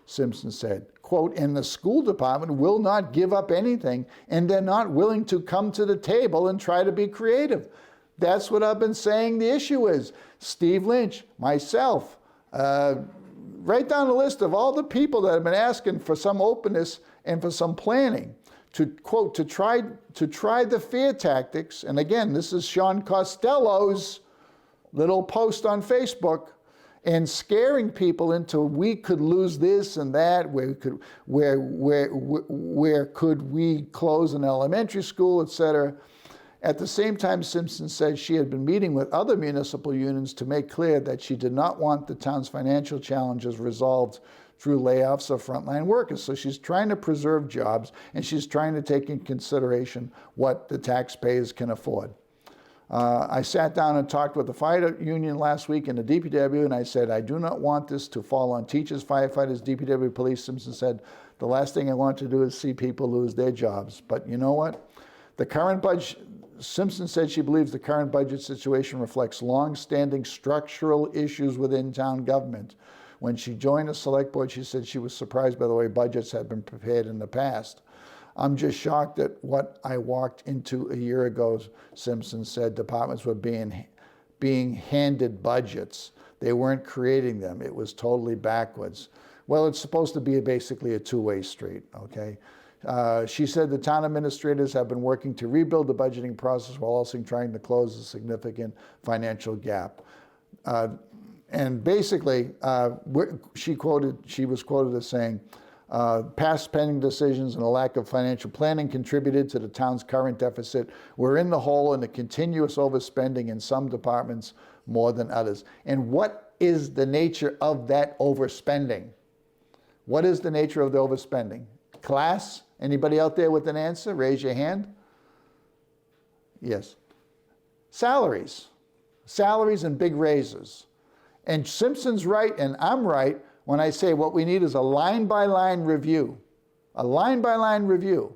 Simpson said. Quote, and the school department will not give up anything, and they're not willing to come to the table and try to be creative. That's what I've been saying the issue is. Steve Lynch, myself, write down a list of all the people that have been asking for some openness and for some planning to, quote, to try the fear tactics. And again, this is Sean Costello's little post on Facebook, and scaring people into we could lose this and that, where could we close an elementary school, et cetera. At the same time, Simpson said she had been meeting with other municipal unions to make clear that she did not want the town's financial challenges resolved through layoffs of frontline workers. So she's trying to preserve jobs, and she's trying to take in consideration what the taxpayers can afford. I sat down and talked with the fire union last week in the DPW, and I said, I do not want this to fall on teachers, firefighters, DPW police. Simpson said, the last thing I want to do is see people lose their jobs. But you know what? The current budget, Simpson said she believes the current budget situation reflects long-standing structural issues within town government. When she joined the select board, she said she was surprised by the way budgets had been prepared in the past. I'm just shocked at what I walked into a year ago, Simpson said. Departments were being handed budgets. They weren't creating them. It was totally backwards. Well, it's supposed to be basically a two-way street, okay? She said the town administrators have been working to rebuild the budgeting process while also trying to close a significant financial gap. And basically, she was quoted as saying, past spending decisions and a lack of financial planning contributed to the town's current deficit. We're in the hole in the continuous overspending in some departments more than others. And what is the nature of that overspending? What is the nature of the overspending? Class? Anybody out there with an answer? Raise your hand. Yes. Salaries. Salaries and big raises. And Simpson's right and I'm right when I say what we need is a line-by-line review. A line-by-line review.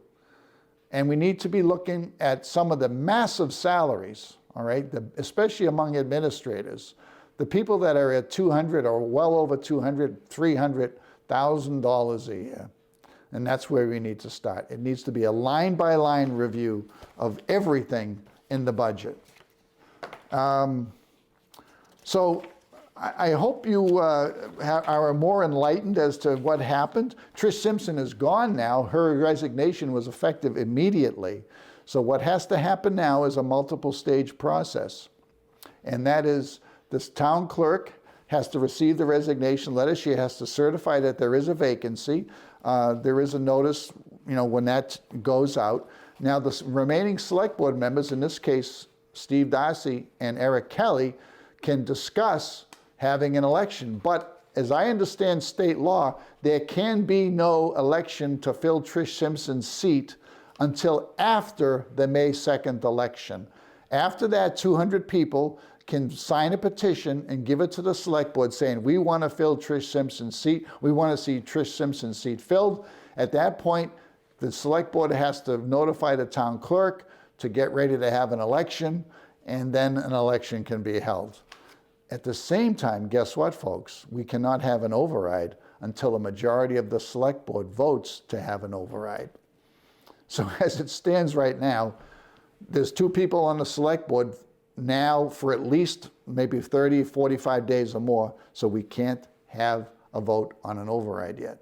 And we need to be looking at some of the massive salaries, all right, especially among administrators. The people that are at 200 or well over 200, $300,000 a year. And that's where we need to start. It needs to be a line-by-line review of everything in the budget. So I hope you are more enlightened as to what happened. Trish Simpson is gone now. Her resignation was effective immediately. So what has to happen now is a multiple stage process. And that is this town clerk has to receive the resignation letter. She has to certify that there is a vacancy. There is a notice, when that goes out. Now the remaining select board members, in this case, Steve Darcy and Eric Kelly, can discuss having an election. But as I understand state law, there can be no election to fill Trish Simpson's seat until after the May 2nd election. After that, 200 people can sign a petition and give it to the select board saying, we want to fill Trish Simpson's seat. We want to see Trish Simpson's seat filled. At that point, the select board has to notify the town clerk to get ready to have an election, and then an election can be held. At the same time, guess what, folks? We cannot have an override until a majority of the select board votes to have an override. So as it stands right now, there's 2 people on the select board now for at least maybe 30, 45 days or more, so we can't have a vote on an override yet.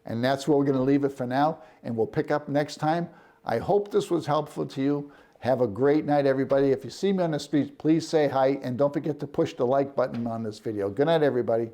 And that's where we're going to leave it for now, and we'll pick up next time. I hope this was helpful to you. Have a great night, everybody. If you see me on the street, please say hi, and don't forget to push the like button on this video. Good night, everybody.